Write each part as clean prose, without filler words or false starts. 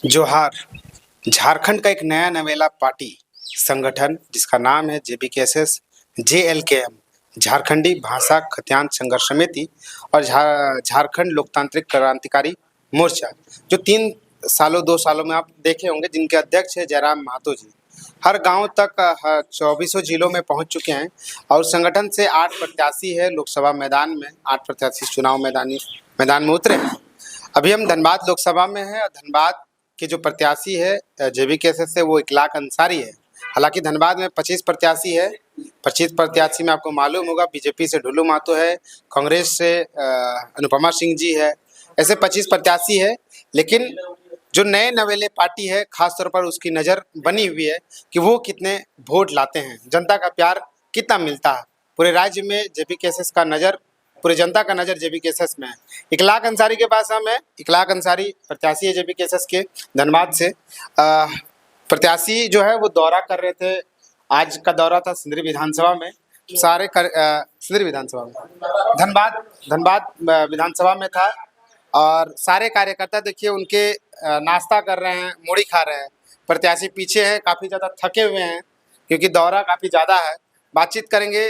जोहार। झारखंड का एक नया नवेला पार्टी संगठन जिसका नाम है जेबीकेएसएस जेएलकेएम झारखंडी भाषा खतियान संघर्ष समिति और झारखंड लोकतांत्रिक क्रांतिकारी मोर्चा, जो 3 सालों 2 सालों में आप देखे होंगे, जिनके अध्यक्ष है जयराम महतो जी, हर गांव तक 24 जिलों में पहुंच चुके हैं। और संगठन से 8 प्रत्याशी है लोकसभा मैदान में, 8 प्रत्याशी चुनाव मैदान में उतरे हैं। अभी हम धनबाद लोकसभा में हैं और धनबाद के जो प्रत्याशी है जेबीकेएसएस से, वो इकलाक अंसारी है। हालांकि धनबाद में 25 प्रत्याशी है। 25 प्रत्याशी में आपको मालूम होगा, बीजेपी से ढुल्लू महतो है, कांग्रेस से अनुपमा सिंह जी है। ऐसे 25 प्रत्याशी है। लेकिन जो नए नवेले पार्टी है, खास तौर पर उसकी नज़र बनी हुई है कि वो कितने वोट लाते हैं, जनता का प्यार कितना मिलता है। पूरे राज्य में जेबीकेएसएस का नज़र, पूरी जनता का नज़र जेबीकेएसएस में है। इकलाक अंसारी के पास हम है। इकलाक अंसारी प्रत्याशी है जेबीकेएसएस के धनबाद से। प्रत्याशी जो है वो दौरा कर रहे थे। आज का दौरा था सिंदरी विधानसभा में। सिंदरी विधानसभा में, धनबाद विधानसभा में था। और सारे कार्यकर्ता देखिए उनके नाश्ता कर रहे हैं, मूढ़ी खा रहे हैं। प्रत्याशी पीछे है, काफ़ी ज़्यादा थके हुए हैं क्योंकि दौरा काफ़ी ज़्यादा है। बातचीत करेंगे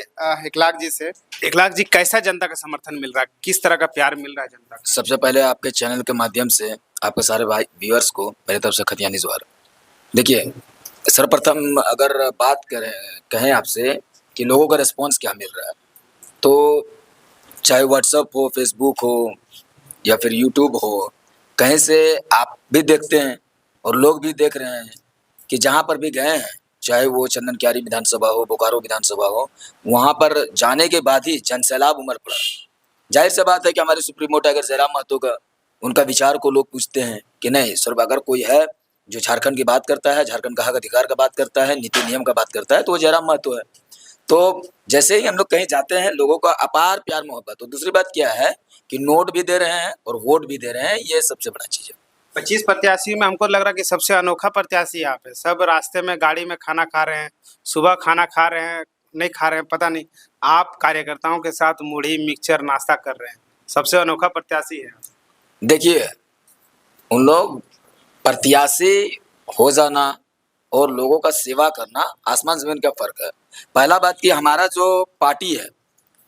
इकलाक जी से। इकलाक जी, कैसा जनता का समर्थन मिल रहा है, किस तरह का प्यार मिल रहा है जनता का? सबसे पहले आपके चैनल के माध्यम से आपके सारे भाई व्यूअर्स को मेरी तरफ से खतियानी जोहार। देखिए, सर्वप्रथम अगर बात कहें आपसे कि लोगों का रिस्पांस क्या मिल रहा है, तो चाहे व्हाट्सएप हो, फेसबुक हो या फिर यूट्यूब हो, कहीं से आप भी देखते हैं और लोग भी देख रहे हैं कि जहाँ पर भी गए हैं, चाहे वो चंदन क्यारी विधानसभा हो, बोकारो विधानसभा हो, वहाँ पर जाने के बाद ही जनसैलाब उमड़ पड़ा। जाहिर सी बात है कि हमारे सुप्रीमो टाइगर जयराम महतो का, उनका विचार को लोग पूछते हैं कि नहीं सर, अगर कोई है जो झारखंड की बात करता है, झारखंड का हक अधिकार का बात करता है, नीति नियम का बात करता है, तो वो जयराम महतो है। तो जैसे ही हम लोग कहीं जाते हैं, लोगों का अपार प्यार मोहब्बत। तो दूसरी बात क्या है कि नोट भी दे रहे हैं और वोट भी दे रहे हैं, ये सबसे बड़ा चीज़ है। 25 प्रत्याशी में हमको लग रहा है कि सबसे अनोखा प्रत्याशी आप है। सब रास्ते में गाड़ी में खाना खा रहे हैं, सुबह खाना खा रहे हैं, नहीं खा रहे हैं पता नहीं, आप कार्यकर्ताओं के साथ मूढ़ी मिक्सचर नाश्ता कर रहे हैं। सबसे अनोखा प्रत्याशी है। देखिए, उन लोग प्रत्याशी हो जाना और लोगों का सेवा करना आसमान जमीन का फर्क है। पहला बात कि हमारा जो पार्टी है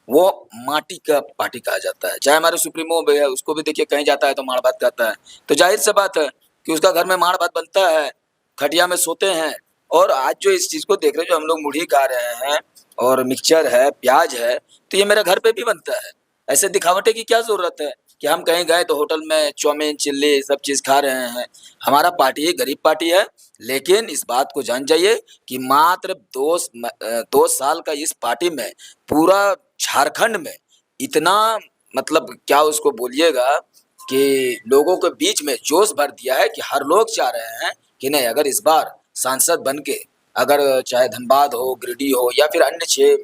वो माटी का पार्टी कहा जाता है। चाहे हमारे सुप्रीमो भी है, उसको भी देखिए कहीं जाता है तो माड़ भात कहता है। तो जाहिर सी बात है कि उसका घर में माड़ भात बनता है, खटिया में सोते हैं। और आज जो इस चीज़ को देख रहे हैं, जो हम लोग मुढ़ी खा रहे हैं और मिक्सचर है, प्याज है, तो ये मेरे घर पे भी बनता है। ऐसे दिखावटे की क्या ज़रूरत है कि हम कहीं गए तो होटल में चाउमीन चिल्ली सब चीज़ खा रहे हैं। हमारा पार्टी गरीब पार्टी है, लेकिन इस बात को जान जाइए कि मात्र 2 साल का इस पार्टी में पूरा झारखंड में इतना, मतलब क्या उसको बोलिएगा कि लोगों के बीच में जोश भर दिया है कि हर लोग चाह रहे हैं कि नहीं, अगर इस बार सांसद बन के, अगर चाहे धनबाद हो, गिरिडीह हो या फिर अन्य 6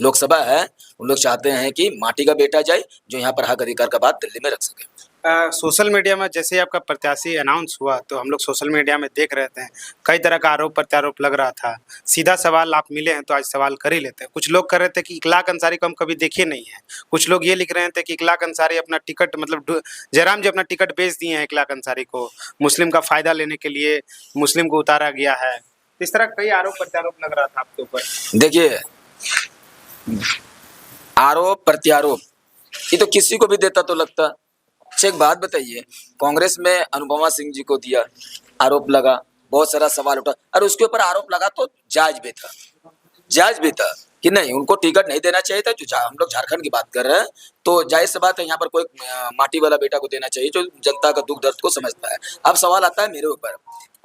लोकसभा है, उन लोग चाहते हैं कि माटी का बेटा जाए जो यहाँ पर हक अधिकार का बात दिल्ली में रख सके। सोशल मीडिया में जैसे ही आपका प्रत्याशी अनाउंस हुआ तो हम लोग सोशल मीडिया में देख रहे थे, कई तरह का आरोप प्रत्यारोप लग रहा था। सीधा सवाल आप मिले हैं तो आज सवाल कर ही लेते हैं। कुछ लोग कह रहे थे कि इकलाक अंसारी को हम कभी देखे नहीं है। कुछ लोग ये लिख रहे थे कि इकलाक अंसारी अपना टिकट, मतलब जयराम जी अपना टिकट बेच दिए हैं इकलाक अंसारी को, मुस्लिम का फायदा लेने के लिए मुस्लिम को उतारा गया है। इस तरह कई आरोप प्रत्यारोप लग रहा था आपके ऊपर। देखिए, आरोप प्रत्यारोप ये तो किसी को भी देता तो लगता। अच्छा, एक बात बताइए, कांग्रेस में अनुपमा सिंह जी को दिया, आरोप लगा, बहुत सारा सवाल उठा, और उसके ऊपर आरोप लगा तो जायज भी था कि नहीं, उनको टिकट नहीं देना चाहिए था। जो हम लोग झारखंड की बात कर रहे हैं, तो जाहिर सी बात है यहाँ पर कोई माटी वाला बेटा को देना चाहिए जो जनता का दुख दर्द को समझता है। अब सवाल आता है मेरे ऊपर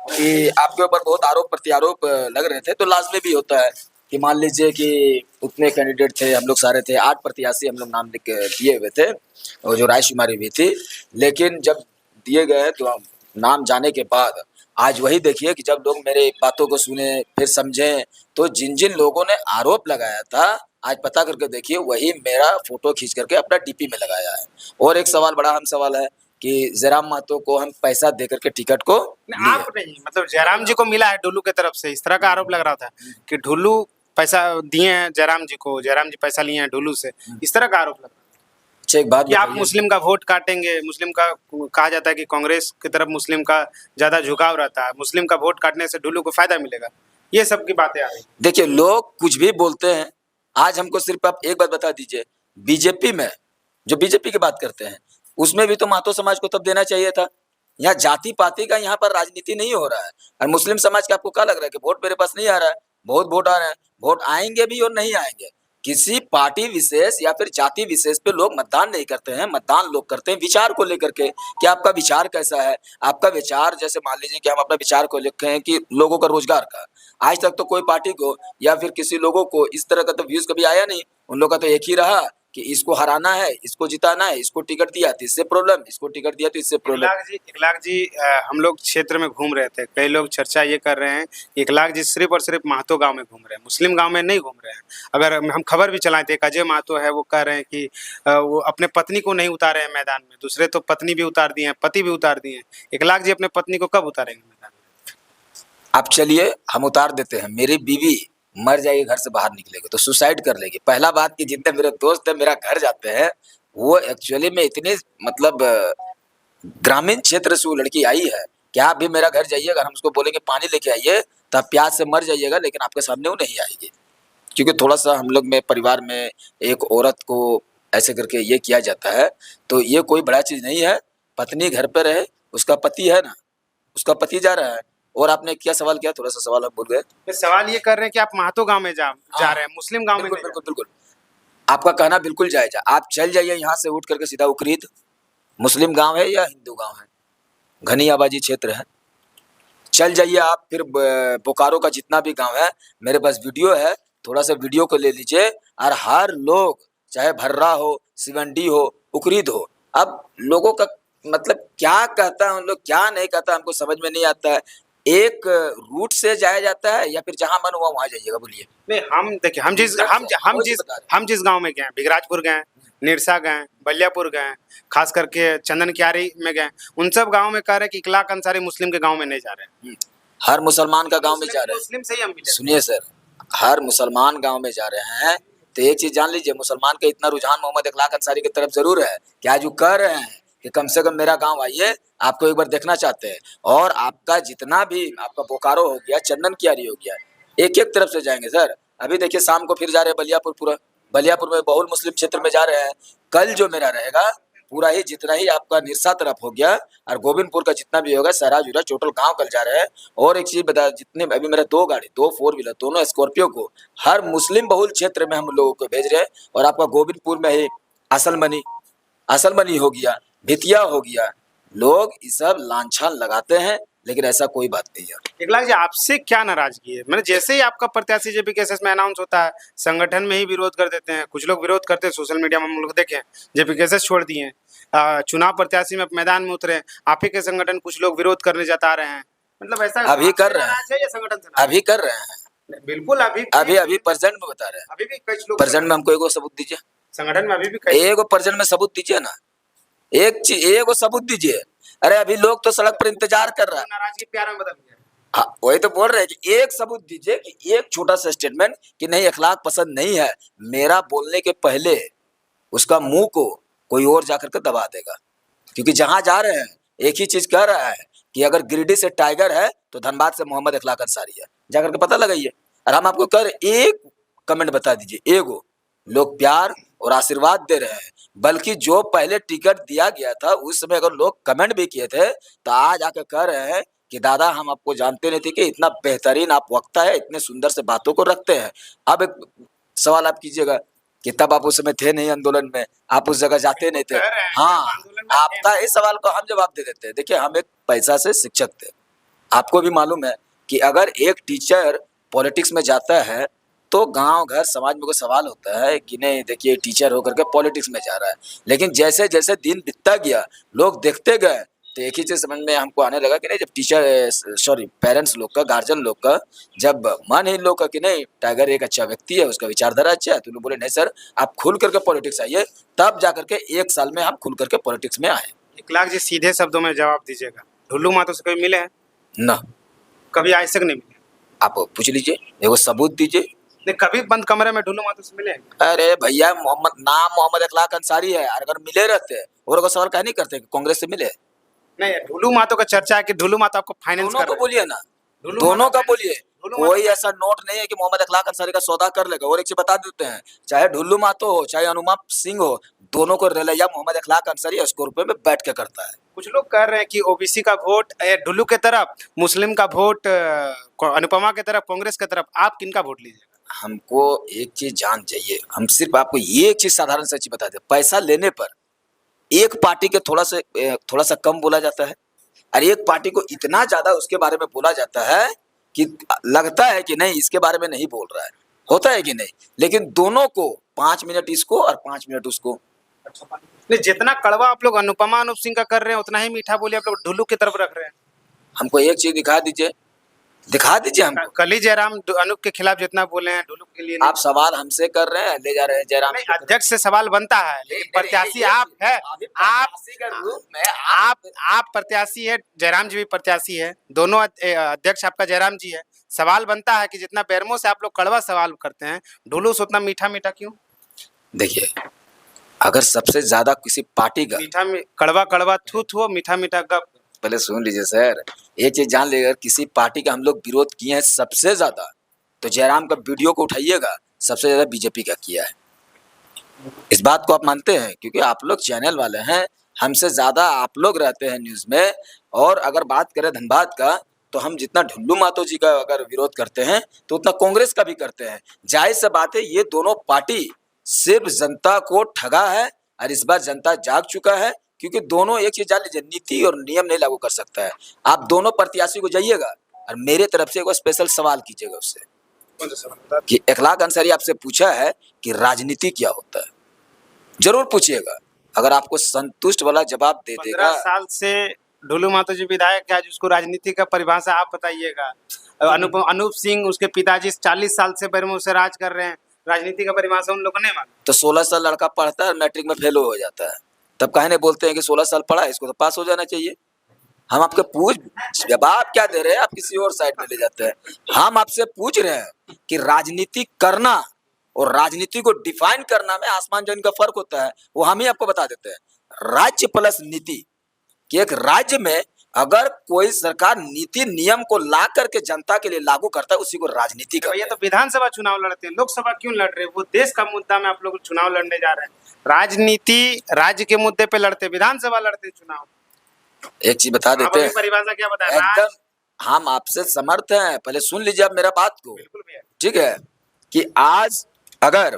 कि आपके ऊपर बहुत आरोप प्रत्यारोप लग रहे थे, तो लाजमी भी होता है कि मान लीजिए कि उतने कैंडिडेट थे, हम लोग सारे थे, 8 प्रत्याशी हम लोग नाम लिख के दिए हुए थे और जो रायशुमारी भी थी। लेकिन जब दिए गए तो नाम जाने के बाद आज वही देखिए कि जब लोग मेरे बातों को सुने, फिर समझे, तो जिन जिन लोगों ने आरोप लगाया था, आज पता करके देखिए वही मेरा फोटो खींच करके अपना डीपी में लगाया है। और एक सवाल, बड़ा अहम सवाल है कि जयराम महतो को हम पैसा दे करके टिकट को आप नहीं, मतलब जयराम जी को मिला है ढुल्लू की तरफ से, इस तरह का आरोप लग रहा था कि ढुल्लू पैसा दिए हैं जयराम जी को, जयराम जी पैसा लिए हैं ढुल्लू से, इस तरह का आरोप लग रहा था। अच्छा एक बात कि आप बताइए, मुस्लिम का वोट काटेंगे, मुस्लिम का कहा जाता है कि कांग्रेस की तरफ मुस्लिम का ज्यादा झुकाव रहता है, मुस्लिम का वोट काटने से ढुल्लू को फायदा मिलेगा, ये सब की बातें आ रही हैं। देखिए लोग कुछ भी बोलते हैं। आज हमको सिर्फ आप एक बात बता दीजिए, बीजेपी में जो बीजेपी की बात करते हैं उसमें भी तो महतो समाज को तब देना चाहिए था। यहाँ जाति पाति का यहाँ पर राजनीति नहीं हो रहा है। और मुस्लिम समाज का आपको क्या लग रहा है कि वोट मेरे पास नहीं आ रहा है? बहुत वोट आ रहे हैं, वोट आएंगे भी और नहीं आएंगे। किसी पार्टी विशेष या फिर जाति विशेष पे लोग मतदान नहीं करते हैं, मतदान लोग करते हैं विचार को लेकर के कि आपका विचार कैसा है। आपका विचार, जैसे मान लीजिए कि हम अपना विचार को लिखे हैं कि लोगों का रोजगार का, आज तक तो कोई पार्टी को या फिर किसी लोगों को इस तरह का तो व्यूज कभी आया नहीं। उन लोगों का तो एक ही रहा कि इसको हराना है, इसको जिताना है, इसको टिकट दिया तो इससे प्रॉब्लम, इसको टिकट दिया तो इससे प्रॉब्लम। इकलाख जी हम लोग क्षेत्र में घूम रहे थे, कई लोग चर्चा ये कर रहे हैं कि इकलाख जी सिर्फ और सिर्फ महतो गांव में घूम रहे हैं, मुस्लिम गांव में नहीं घूम रहे हैं। अगर हम खबर भी चलाए थे, एक अजय महतो है, वो कह रहे हैं कि वो अपने पत्नी को नहीं उतारे हैं मैदान में, दूसरे तो पत्नी भी उतार दिए हैं, पति भी उतार दिए हैं। इकलाख जी अपने पत्नी को कब उतारेंगे मैदान में? आप चलिए हम उतार देते हैं, मेरी बीवी मर जाएगी, घर से बाहर निकलेगी तो सुसाइड कर लेगी। पहला बात कि जितने मेरे दोस्त हैं मेरा घर जाते हैं, वो एक्चुअली में इतनी मतलब ग्रामीण क्षेत्र से वो लड़की आई है कि आप भी मेरा घर जाइए, अगर हम उसको बोलेंगे पानी लेके आइए तो आप प्यास से मर जाइएगा, लेकिन आपके सामने वो नहीं आएगी। क्योंकि थोड़ा सा हम लोग में परिवार में एक औरत को ऐसे करके ये किया जाता है, तो ये कोई बड़ा चीज नहीं है। पत्नी घर पे रहे, उसका पति है ना, उसका पति जा रहा है। और आपने क्या सवाल किया, थोड़ा सा सवाल आप बोल गए। ये सवाल ये कर रहे हैं कि आप महतो गांव में जा रहे हैं, मुस्लिम गांव में बिल्कुल नहीं बिल्कुल बिल्कुल, आपका कहना बिल्कुल जायज है। आप चल जाइए यहाँ से उठ करके सीधा उकरीद, मुस्लिम गांव है या हिंदू गांव है, घनी आबादी क्षेत्र है, चल जाइए आप। फिर बोकारो का जितना भी गांव है, मेरे पास वीडियो है, थोड़ा सा वीडियो को ले लीजिए। और हर लोग, चाहे भर्रा हो, सिवंडी हो, उकरीद हो, अब लोगों का मतलब क्या कहता है उन लोग, क्या नहीं कहता हमको समझ में नहीं आता है। एक रूट से जाया जाता है या फिर जहां मन हुआ वहां जाइएगा? बोलिए। नहीं, हम देखिए, हम जिस गांव में गए, बिगराजपुर गए, निरसा गए, बलियापुर गए, खास करके चंदन क्यारी में गए, उन सब गांव में कह रहे हैं कि इकलाख अंसारी मुस्लिम के गांव में नहीं जा रहे हैं। हर मुसलमान का गांव में जा रहे हैं। मुस्लिम से ही हम मिले। सुनिए सर, हर मुसलमान गांव में जा रहे हैं तो एक चीज जान लीजिए, मुसलमान का इतना रुझान मोहम्मद इकलाख अंसारी की तरफ जरूर है कि आज वो कह रहे हैं कि कम से कम मेरा गांव आइए, आपको एक बार देखना चाहते हैं। और आपका जितना भी, आपका बोकारो हो गया, चंदन क्यारी हो गया, एक एक तरफ से जाएंगे सर। अभी देखिए शाम को फिर जा रहे हैं बलियापुर, पूरा बलियापुर में बहुल मुस्लिम क्षेत्र में जा रहे हैं। कल जो मेरा रहेगा पूरा ही, जितना ही आपका निरसा तरफ हो गया और गोविंदपुर का जितना भी होगा, सराज उरा टोटल गांव कल जा रहे हैं। और एक चीज बता, जितने अभी मेरा 2 गाड़ी, 2 4 व्हीलर, दोनों स्कॉर्पियो को हर मुस्लिम बहुल क्षेत्र में हम लोगों को भेज रहे हैं। और आपका गोविंदपुर में ही असलमनी हो गया, भितिया हो गया, लोग ये सब लांछन लगाते हैं, लेकिन ऐसा कोई बात नहीं है। इकलाख जी आपसे क्या नाराजगी है? मैंने जैसे ही आपका प्रत्याशी जेपीकेएसएस में अनाउंस होता है, संगठन में ही विरोध कर देते हैं, कुछ लोग विरोध करते हैं, सोशल मीडिया में हम लोग देखे, जेपीकेएसएस छोड़ दिए हैं, चुनाव प्रत्याशी में मैदान में उतरे, आप ही के संगठन कुछ लोग विरोध करने जता रहे हैं, मतलब ऐसा अभी कर रहे हैं, नाराज है या संगठन से नाराज अभी कर रहे हैं, है? बिल्कुल अभी प्रेजेंट में बता रहे हैं। अभी भी कुछ लोग प्रेजेंट में हमको एगो सबूत दीजिए, संगठन में अभी भी कई एगो प्रेजेंट में सबूत दीजिए ना, एक चीज एगो सबूत दीजिए। अरे अभी लोग तो सड़क पर इंतजार कर रहा है। नाराजगी प्यार में बदल गया। हाँ, वही तो बोल रहे हैं कि एक सबूत दीजिए, कि एक छोटा सा स्टेटमेंट कि नहीं अखलाक पसंद नहीं है, मेरा बोलने के पहले उसका मुंह को कोई और जाकर के दबा देगा। क्योंकि जहां जा रहे हैं एक ही चीज कह रहा है कि अगर गिरिडीह से टाइगर है तो धनबाद से मोहम्मद इखलाक अंसारी है, जाकर के पता लगाइए। और हम आपको कह रहे, एक कमेंट बता दीजिए, एगो लोग प्यार और आशीर्वाद दे रहे हैं, बल्कि जो पहले टिकट दिया गया था उस समय अगर लोग कमेंट भी किए थे तो आज आके कह रहे हैं कि दादा हम आपको जानते नहीं थे कि इतना बेहतरीन आप वक्ता है, इतने सुंदर से बातों को रखते हैं। अब एक सवाल आप कीजिएगा कि तब आप उस समय थे नहीं आंदोलन में, आप उस जगह जाते नहीं थे। हाँ, आपका इस सवाल को हम जवाब दे देते हैं। देखिए हम एक पैसा से शिक्षक थे, आपको भी मालूम है कि अगर एक टीचर पॉलिटिक्स में जाता है तो गांव घर समाज में कोई सवाल होता है कि नहीं, देखिए टीचर होकर के पॉलिटिक्स में जा रहा है। लेकिन जैसे जैसे दिन बीतता गया, लोग देखते गए, तो एक ही चीज समझ में हमको आने लगा कि नहीं, जब टीचर पेरेंट्स लोग का, गार्जियन लोग का जब मन इन लोग का कि नहीं टाइगर एक अच्छा व्यक्ति है, उसका विचारधारा अच्छा है, तो लोग बोले नहीं सर आप खुल करके पॉलिटिक्स आइए। तब जाकर के 1 साल में हम खुल करके पॉलिटिक्स में आए। इखलाक जी सीधे शब्दों में जवाब दीजिएगा, ढुल्लू मातो से कभी मिले हैं? ना, कभी आज तक नहीं मिले। आप पूछ लीजिए, एगो सबूत दीजिए। नहीं, कभी बंद कमरे में ढुल्लू मातो से मिले हैं? अरे भैया मोहम्मद अखलाक अंसारी है, अगर मिले रहते और को सवाल कह नहीं करते कि कांग्रेस से मिले। नहीं, ढुल्लू मातो का चर्चा है कि ढुल्लू मातो आपको फाइनेंस दोनों कर को रहे हैं। बोलिए ना, ढुल्लू दोनों मातो का फाइनेंस- बोलिए। ढुल्लू मातो कोई ऐसा नोट नहीं है कि मोहम्मद अखलाक अंसारी का सौदा कर लेगा। और एक चीज बता देते हैं, चाहे ढुल्लू मातो हो चाहे अनुमा सिंह हो, दोनों को रलैया मोहम्मद अखलाक अंसारी स्कॉर्पियो में बैठ के करता है। कुछ लोग कह रहे हैं कि ओबीसी का वोट ढुल्लू के तरफ, मुस्लिम का वोट अनुपमा के तरफ, कांग्रेस के तरफ, आप किनका वोट लीजिएगा? हमको एक चीज जान चाहिए, हम सिर्फ आपको ये एक चीज साधारण सा चीज बता दे, पैसा लेने पर एक पार्टी के थोड़ा सा कम बोला जाता है और एक पार्टी को इतना ज्यादा उसके बारे में बोला जाता है कि लगता है कि नहीं इसके बारे में नहीं बोल रहा है, होता है कि नहीं। लेकिन दोनों को 5 मिनट इसको और 5 मिनट उसको। नहीं, जितना कड़वा आप लोग अनुपमा अनुप सिंह का कर रहे हैं, उतना ही मीठा बोली आप लोग ढुल्लू की तरफ रख रहे हैं। हमको एक चीज दिखा दीजिए हमको। कल ही जयराम अनुप के खिलाफ जितना बोले हैं, ढुल्लू के लिए नहीं। आप सवाल हमसे कर रहे हैं, ले जा रहे हैं जयराम। नहीं, अध्यक्ष से सवाल बनता है, लेकिन प्रत्याशी आप है। आप प्रत्याशी है, जयराम जी भी प्रत्याशी है, दोनों अध्यक्ष आपका जयराम जी है। सवाल बनता है कि जितना पैरमो से आप लोग कड़वा सवाल करते हैं, ढुल्लू से उतना मीठा मीठा क्यों? देखिए, अगर सबसे ज्यादा किसी पार्टी का मीठा कड़वा कड़वा थू थू, मीठा मीठा गप। पहले सुन लीजिए सर, एक चीज जान लीजिए, अगर किसी पार्टी का हम लोग विरोध किए हैं सबसे ज्यादा, तो जयराम का वीडियो को उठाइएगा, सबसे ज्यादा बीजेपी का किया है। इस बात को आप मानते हैं? क्योंकि आप लोग चैनल वाले हैं, हमसे ज्यादा आप लोग रहते हैं न्यूज में। और अगर बात करें धनबाद का, तो हम जितना ढुल्लू मातो जी का अगर विरोध करते हैं तो उतना कांग्रेस का भी करते हैं। जाहिर सी बात है, ये दोनों पार्टी सिर्फ जनता को ठगा है और इस बार जनता जाग चुका है। क्योंकि दोनों एक चीज जान लीजिए, नीति और नियम नहीं लागू कर सकता है। आप दोनों प्रत्याशी को जाइएगा और मेरे तरफ से एक स्पेशल सवाल कीजिएगा उससे कि अखलाक अंसारी आपसे पूछा है कि राजनीति क्या होता है, जरूर पूछिएगा। अगर आपको संतुष्ट वाला जवाब दे 15 देगा। साल से ढुल्लू मातो जी विधायक है, आज उसको राजनीति का परिभाषा आप बताइएगा। अनूप सिंह उसके पिताजी 40 साल से बैरमो से राज कर रहे हैं, राजनीति का परिभाषा उन लोगों ने माना। तो 16 साल लड़का पढ़ता है, मैट्रिक में फेल हो जाता है, तब कहने बोलते हैं कि 16 साल पढ़ा है, इसको तो पास हो जाना चाहिए। हम आपके जवाब क्या दे रहे हैं, आप किसी और साइड में ले जाते हैं। हम आपसे पूछ रहे हैं कि राजनीति करना और राजनीति को डिफाइन करना में आसमान जमीन का फर्क होता है, वो हम ही आपको बता देते हैं। राज्य प्लस नीति, कि एक राज्य में अगर कोई सरकार नीति नियम को ला करके जनता के लिए लागू करता है, उसी को राजनीति कहते ये हैं। तो विधानसभा चुनाव लड़ते हैं, लोकसभा क्यों लड़ रहे हैं? वो देश का मुद्दा में आप लोग चुनाव लड़ने जा रहे हैं। राजनीति राज्य के मुद्दे पे लड़ते, विधानसभा लड़ते चुनाव। एक चीज बता आप देते अभी हैं, परिभाषा क्या बताया? एकदम हम आपसे समर्थ हैं। पहले सुन लीजिए आप मेरा बात को, बिल्कुल भैया। ठीक है? कि आज अगर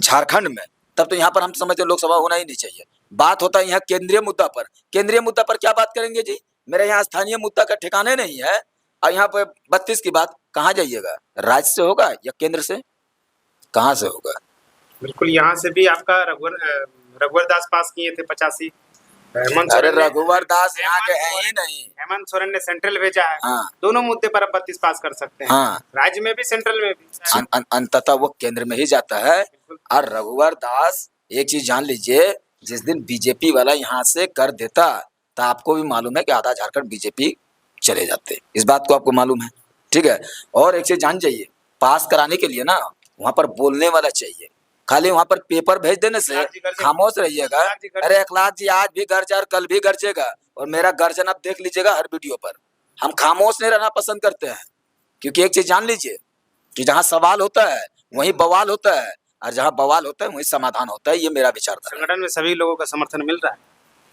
झारखंड में, तब तो यहाँ पर हम समझते लोकसभा होना ही नहीं चाहिए। बात होता है यहाँ केंद्रीय मुद्दा पर। केंद्रीय मुद्दा पर क्या बात करेंगे जी? मेरे यहाँ स्थानीय मुद्दा का ठिकाने नहीं है। और यहाँ पे 32 की बात कहाँ जाइएगा? राज्य से होगा या केंद्र से? कहाँ से होगा? बिल्कुल, यहाँ से भी आपका रघुवर दास पास किए थे 85। अरे रघुवर दास यहाँ के हैं ही नहीं। हेमंत सोरेन ने सेंट्रल भेजा है। हाँ। दोनों मुद्दे पर आप 32 पास कर सकते हैं। हाँ। राज्य में भी, सेंट्रल में भी। अंततः वो केंद्र में ही जाता है। और रघुवर दास, एक चीज जान लीजिए, जिस दिन बीजेपी वाला यहाँ से कर देता, तो आपको भी मालूम है कि आधा झारखंड बीजेपी चले जाते। इस बात को आपको मालूम है, ठीक है? और एक चीज जान जाइए, पास कराने के लिए ना वहां पर बोलने वाला चाहिए। खाली वहां पर पेपर भेज देने से खामोश रहिएगा। अरे अखलाक जी आज भी घर जा और कल भी गरजेगा, और मेरा गर्जन आप देख लीजिएगा हर वीडियो पर। हम खामोश नहीं रहना पसंद करते हैं, क्योंकि एक चीज जान लीजिए कि जहाँ सवाल होता है वहीं बवाल होता है, और जहाँ बवाल होता है वहीं समाधान होता है। ये मेरा विचार था। संगठन में सभी लोगों का समर्थन मिल रहा है।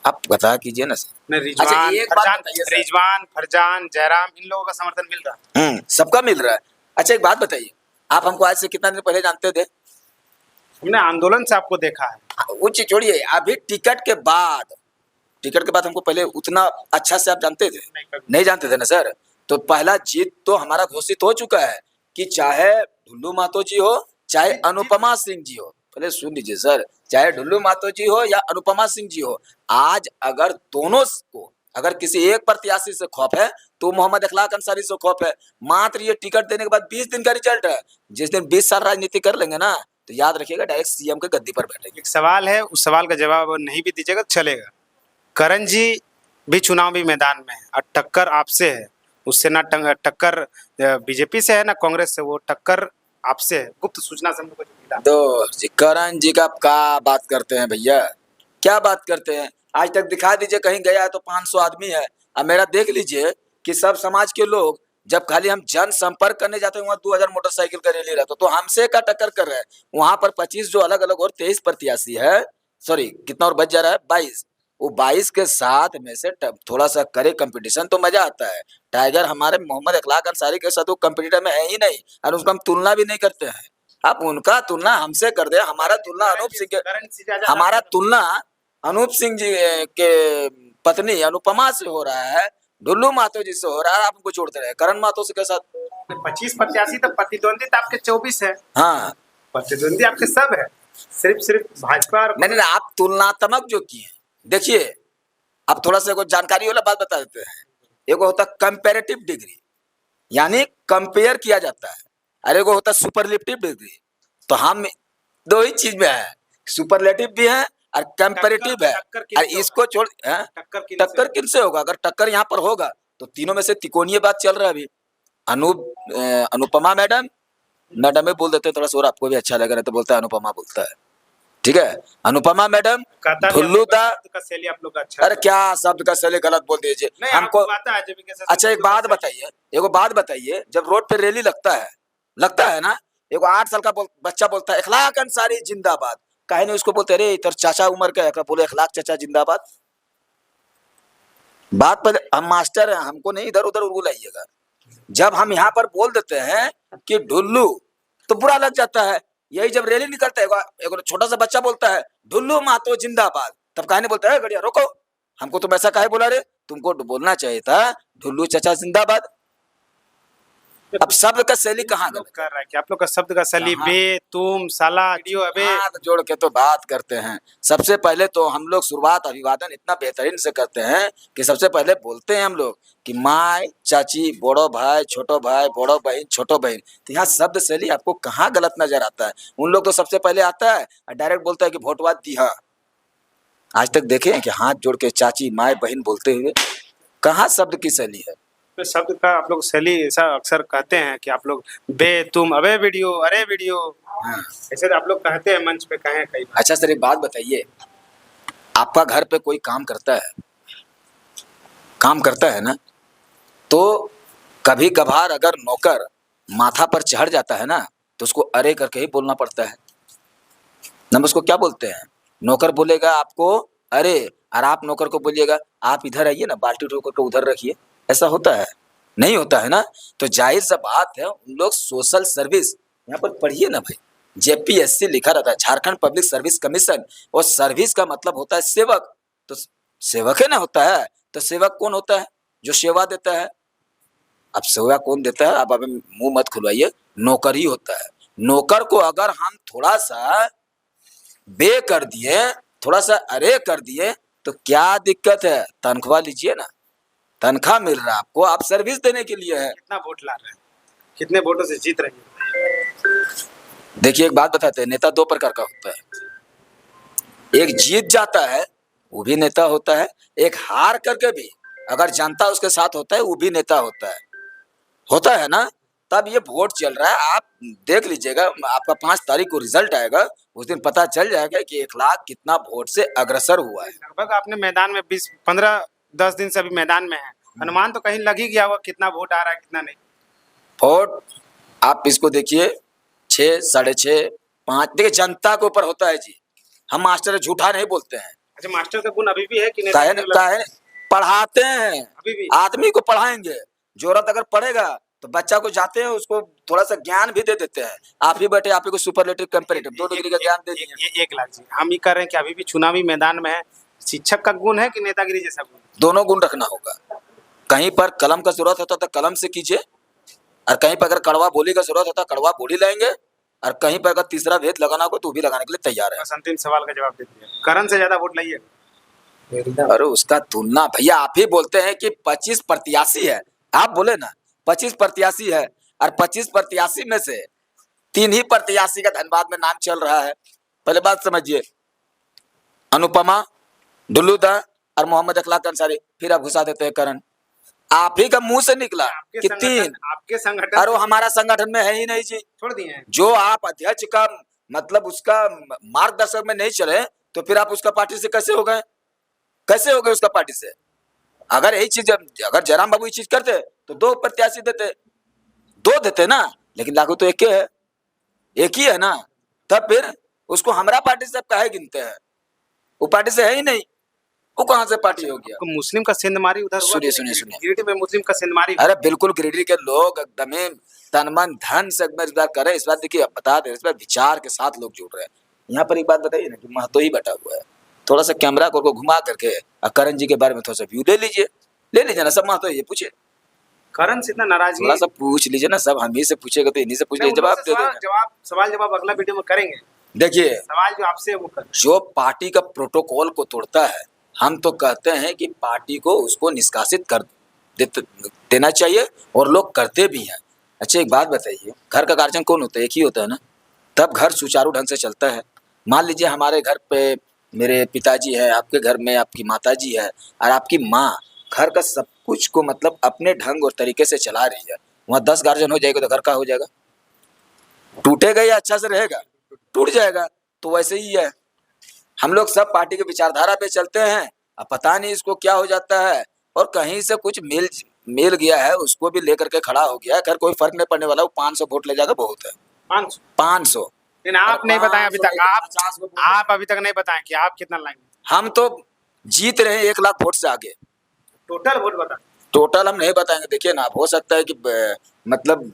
आप बता कीजिए ना सर। रिजवान, एक बात बताइए सर। रिजवान, फरजान, जयराम, इन लोगों का समर्थन मिल रहा है। सबका मिल रहा है। अच्छा एक बात बताइए, आप हमको आज से कितना दिन पहले जानते थे? हमने आंदोलन से आपको देखा है। वो चीज छोड़िए, अभी टिकट के बाद हमको पहले उतना अच्छा से आप जानते थे? नहीं जानते थे ना सर। तो पहला जीत तो हमारा घोषित हो चुका है कि चाहे ढुल्लू मातो जी हो चाहे अनुपमा सिंह जी हो। पहले सुन लीजिए सर, चाहे ढुल्लू मातो जी हो या अनुपमा सिंह जी हो, आज अगर दोनों को, अगर किसी एक प्रत्याशी से खौफ है तो मोहम्मद अखलाक अंसारी से खौफ है। मात्र ये टिकट देने के बाद 20 दिन का रिजल्ट है। जिस दिन 20 साल राजनीति कर लेंगे ना, तो याद रखिएगा डायरेक्ट सीएम के गद्दी पर बैठेंगे। एक सवाल है, उस सवाल का जवाब नहीं भी दीजिएगा तो चलेगा। करण जी भी चुनावी मैदान में है और टक्कर आपसे है। उससे ना टक्कर बीजेपी से है ना कांग्रेस से, वो टक्कर आपसे गुप्त सूचना से हमको जो मिला। तो जी करण जी का क्या बात करते हैं भैया, क्या बात करते हैं। आज तक दिखा दीजिए कहीं गया है तो 500 आदमी है। अब मेरा देख लीजिए कि सब समाज के लोग जब खाली हम जन संपर्क करने जाते हैं वहाँ 2000 मोटरसाइकिल का रैली रहता तो हमसे का टक्कर कर रहे हैं। वहां पर 25 जो अलग अलग और 23 प्रत्याशी है, सॉरी कितना और बच जा रहा है 22, वो 22 के साथ में से थोड़ा सा करे कंपटीशन तो मजा आता है। टाइगर हमारे मोहम्मद अखलाक अंसारी के साथ वो कंपटीटर में है ही नहीं और उसका हम तुलना भी नहीं करते हैं। आप उनका तुलना हमसे कर दे, हमारा तुलना अनूप सिंह के, हमारा तुलना अनूप सिंह जी के पत्नी अनुपमा से हो रहा है, ढुल्लू महतो जी से हो रहा है, आप उनको जोड़ते रहे करण महतो से के साथ। 25 प्रत्याशी तो प्रतिद्वंदी तो आपके 24 है, हाँ प्रतिद्वंदी आपके सब है, सिर्फ भाजपा और नहीं, आप तुलनात्मक जो किए देखिए। अब थोड़ा सा जानकारी वाला बात बता देते हैं। एक होता है कंपेरेटिव डिग्री, यानी कंपेयर किया जाता है, और एक होता है सुपरलेटिव डिग्री। तो हम दो ही चीज में है, सुपरलेटिव भी है और कंपेरेटिव है। और इसको छोड़ टक्कर किन से होगा? अगर टक्कर यहाँ पर होगा तो तीनों में से तिकोनीय बात चल रहा है अभी। अनुपमा मैडम, मैडम में बोल देते हैं थोड़ा सा और आपको भी अच्छा लग रहा है तो बोलता है अनुपमा बोलता है, ठीक है। अनुपमा मैडम, ढुल्लू दा, का शैली आप लोग का अच्छा अरे क्या शब्द का शैली गलत बोल दीजिए हमको। अच्छा एक बात बताइए, एगो बात बताइए, जब रोड पे रैली लगता है ना, एगो 8 साल का बच्चा बोलता है इखलाक अंसारी जिंदाबाद, काहे नहीं उसको बोलते अरे इधर चाचा उम्र का है, बोले इखलाक चाचा जिंदाबाद। बात पर हम मास्टर हैं, हमको नहीं इधर उधर बुलाइएगा। जब हम यहाँ पर बोल देते हैं कि ढुल्लू तो बुरा लग जाता है। यही जब रैली निकलता है एक छोटा सा बच्चा बोलता है ढुल्लू महतो जिंदाबाद, तब काहे नहीं बोलता है गड़िया रोको, हमको तुम ऐसा काहे बोला रे, तुमको बोलना चाहिए था ढुल्लू चाचा जिंदाबाद। अब शब्द का शैली कहाँ गलत कर रहा है कि आप लोग का शब्द का शैली बे तुम साला डियो अबे हाथ जोड़ के तो बात करते हैं। सबसे पहले तो हम लोग शुरुआत अभिवादन इतना बेहतरीन से करते हैं कि सबसे पहले बोलते हैं हम लोग कि माय चाची बड़ो भाई छोटो भाई बड़ो बहन छोटो बहन। तो यहाँ शब्द शैली आपको कहाँ गलत नजर आता है? उन लोग तो सबसे पहले आता है और डायरेक्ट बोलता है कि वोटवा दिया। आज तक देखे हैं कि हाथ जोड़ के चाची माय बहन बोलते हुए? कहाँ शब्द की शैली है? तो शब्द का आप लोग शैली ऐसा अक्सर कहते हैं कि आप लोग बे तुम अबे वीडियो अरे वीडियो, हाँ। ऐसे तो आप लोग कहते हैं मंच पे कहे कई बार। अच्छा सर एक बात बताइए, आपका घर पे कोई काम करता है ना, तो कभी कभार अगर नौकर माथा पर चढ़ जाता है ना तो उसको अरे करके ही बोलना पड़ता है। हम उसको क्या बोलते हैं? नौकर बोलेगा आपको अरे, और आप नौकर को बोलिएगा आप इधर आइए ना, बाल्टी उठा के उधर रखिए। ऐसा होता है? नहीं होता है ना। तो जाहिर सा बात है उन लोग सोशल सर्विस, यहाँ पर पढ़िए ना भाई, जेपीएससी लिखा रहता है झारखंड पब्लिक सर्विस कमीशन, और सर्विस का मतलब होता है सेवक। तो सेवक है ना होता है, तो सेवक कौन होता है? जो सेवा देता है। अब सेवा कौन देता है? अब मुंह मत खुलवाइए, नौकर ही होता है। नौकर को अगर हम थोड़ा सा बे कर दिए, थोड़ा सा अरे कर दिए तो क्या दिक्कत है? तनख्वाह लीजिए ना, तनख्वाह मिल रहा है आपको, आप सर्विस देने के लिए है। कितना वोट ला रहे हैं, कितने वोटों से जीत रहे हैं? देखिए एक बात बताते हैं, नेता दो प्रकार का होता है। एक जीत जाता है वो भी नेता होता है, एक हार करके भी अगर जनता उसके साथ होता है वो भी नेता होता है ना। तब ये वोट चल रहा है, आप देख लीजिएगा, आपका 5 तारीख को रिजल्ट आएगा, उस दिन पता चल जाएगा कि इखलाक कितना वोट से अग्रसर हुआ है। लगभग आपने मैदान में 20-15-10 दिन से अभी मैदान में है, अनुमान तो कहीं लग ही गया होगा कितना वोट आ रहा है कितना नहीं। वोट आप इसको देखिए 6, 6.5, 5, देखिए जनता के ऊपर होता है जी। हम मास्टर झूठा नहीं बोलते हैं। अच्छा मास्टर का गुण अभी भी है कि काहे पढ़ाते हैं, अभी भी आदमी को पढ़ाएंगे, जरूरत अगर पड़ेगा तो बच्चा को जाते हैं उसको थोड़ा सा ज्ञान भी दे देते हैं। आप ही बैठे आप ही को सुपरलेटिव कंपैरेटिव 2 डिग्री का ज्ञान दे दिए। 1 लाख जी, हम ये कर रहे हैं कि अभी भी चुनावी मैदान में है, शिक्षक का गुण है कि नेतागिरी जैसा गुण? दोनों गुण रखना होगा। कहीं पर कलम का जरूरत होता तो कलम से कीजिए, और कहीं पर अगर कड़वा बोली का जरूरत होता कड़वा बोली लाएंगे, और कहीं पर अगर तीसरा भेद लगाना हो तो भी लगाने के लिए तैयार है। बस अंतिम सवाल का जवाब दे दिया, करण से ज्यादा वोट लाइए। अरे उसका तुलना भैया आप ही बोलते हैं कि 25 प्रत्याशी है, आप बोले ना 25 प्रत्याशी है, और 25 प्रत्याशी में से 3 ही प्रत्याशी का धनबाद में नाम चल रहा है। पहले बात समझिए, अनुपमा, ढुल्लू दा और मोहम्मद अखलाक अंसारी, फिर आप घुसा देते हैं करण। आप ही का मुंह से निकला कि 3। आपके संगठन अरे वो हमारा संगठन में है ही नहीं जी। छोड़ दिए हैं। जो आप अध्यक्ष का मतलब उसका मार्गदर्शक में नहीं चले तो फिर आप उसका पार्टी से कैसे हो गए? कैसे हो गए उसका पार्टी से? अगर यही चीज, अगर जयराम बाबू ये चीज करते तो 2 प्रत्याशी देते, 2 देते ना, लेकिन लागू तो एक है, एक ही है ना। तब फिर उसको हमारा पार्टी से काहे गिनते हैं? वो पार्टी से है ही नहीं, वो कहां से पार्टी हो गया? मुस्लिम का सेंधमारी उधर हुआ सुनिए कि नहीं? सुनिए सुनिए, गिरिडीह में मुस्लिम का सेंधमारी अरे बिल्कुल गिरिडीह के लोग एकदम तन मन धन से इस बार करे। इस बार देखिए बता दे, इस बार विचार के साथ लोग जुड़ रहे हैं। यहाँ पर एक बात बताइए ना कि महतो ही बैठा हुआ है, थोड़ा सा कैमरा को घुमा करके करण जी के बारे में थोड़ा सा व्यू ले लीजिए ना। सब महतो ये पूछे, करण से इतना नाराजगी, थोड़ा सा पूछ लीजिए ना। सब हम ही से पूछेगा तो इन्हीं से पूछ लीजिए, जवाब दे देंगे। सवाल जवाब अगला वीडियो में करेंगे। देखिए सवाल जो आपसे वो कर, जो पार्टी का प्रोटोकॉल को तोड़ता है, हम तो कहते हैं कि पार्टी को उसको निष्कासित कर देना चाहिए, और लोग करते भी हैं। अच्छा एक बात बताइए, घर का गार्जियन कौन होता है? एक ही होता है ना, तब घर सुचारू ढंग से चलता है। मान लीजिए हमारे घर पे मेरे पिताजी है, आपके घर में आपकी माताजी है, और आपकी माँ घर का सब कुछ को मतलब अपने ढंग और तरीके से चला रही है। वहाँ 10 गार्जियन हो जाएगा तो घर का हो जाएगा? टूटेगा या अच्छा से रहेगा? टूट जाएगा। तो वैसे ही है, हम लोग सब पार्टी के विचारधारा पे चलते हैं। अब पता नहीं इसको क्या हो जाता है, और कहीं से कुछ मिल गया है, उसको भी लेकर के खड़ा हो गया है। खैर कोई फर्क नहीं पड़ने वाला, वो 500 वोट ले जाएगा, बहुत है 500। लेकिन आप नहीं बताएं अभी तक, आप अभी तक नहीं बताएं कि आप कितना लाएंगे। हम तो जीत रहे हैं 1 लाख वोट से आगे। टोटल वोट बता, टोटल हम नहीं बताएंगे। देखिए ना, हो सकता है कि मतलब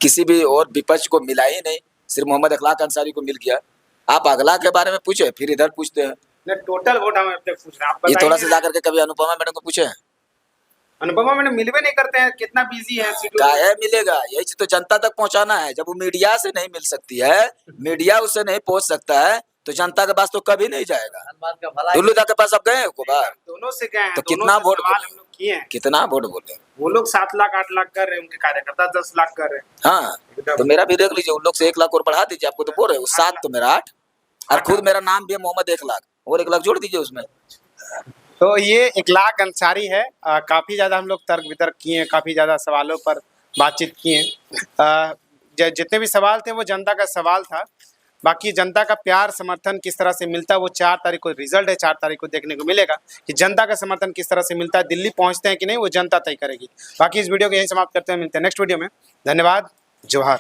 किसी भी और विपक्ष को मिला ही नहीं, सिर्फ मोहम्मद अखलाक अंसारी को मिल गया। आप अगला के बारे में पूछे, फिर इधर पूछते हैं। टोटल वोट हम अब तक पूछ रहे हैं, आप ये थोड़ा सा बताइए। जाकर के कभी अनुपमा मैडम को पूछे? अनुपमा मैडम मिलवे नहीं करते हैं, कितना बिजी है शेड्यूल। काहे मिलेगा? यही चीज तो जनता तक पहुंचाना है। जब वो मीडिया से नहीं मिल सकती है, मीडिया उससे नहीं पहुंच सकता है, तो जनता के पास तो कभी नहीं जाएगा। दुल्लू के पास अब गए को बार, दोनों से गए हैं, तो दोनों कितना से वोट सवाल बोले? हम लोग किए हैं। कितना वोट बोले? वो लोग 7 लाख 8 लाख कर रहे हैं, उनके कार्यकर्ता 10 लाख कर रहे हैं। हाँ, तो मेरा भी देख लीजिए, उन लोग से 1 लाख और बढ़ा दीजिए। आपको तो बोल रहे हो 7 तो मेरा 8, और खुद मेरा नाम भी है मोहम्मद 1 लाख, और 1 लाख जोड़ दीजिए उसमें। तो ये 1 लाख अंसारी है। काफी ज्यादा हम लोग तर्क वितर्क किए हैं, काफी ज्यादा सवालों पर बातचीत किए हैं। जितने भी सवाल थे वो जनता का सवाल था। बाकी जनता का प्यार समर्थन किस तरह से मिलता है वो 4 तारीख को रिजल्ट है, 4 तारीख को देखने को मिलेगा कि जनता का समर्थन किस तरह से मिलता है। दिल्ली पहुंचते हैं कि नहीं वो जनता तय करेगी। बाकी इस वीडियो को यहीं समाप्त करते हैं, मिलते हैं नेक्स्ट वीडियो में। धन्यवाद, जोहार।